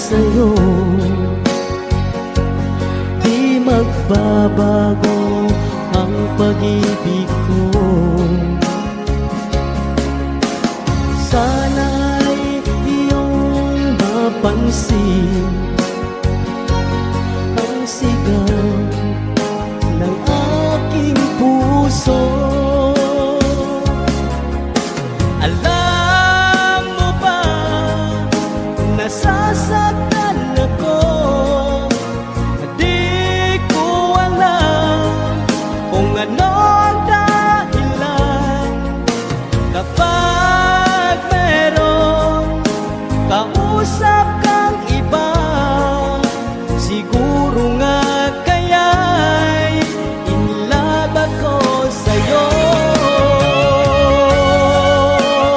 sa'yo, di magbabago ang pag-ibig ko. Sana'y iyong mapansin ang sigaw ng aking puso. Alam mo ba, nasasaktan ako, di ko alam kung ano ang dahilan. Kapag merong kausap ka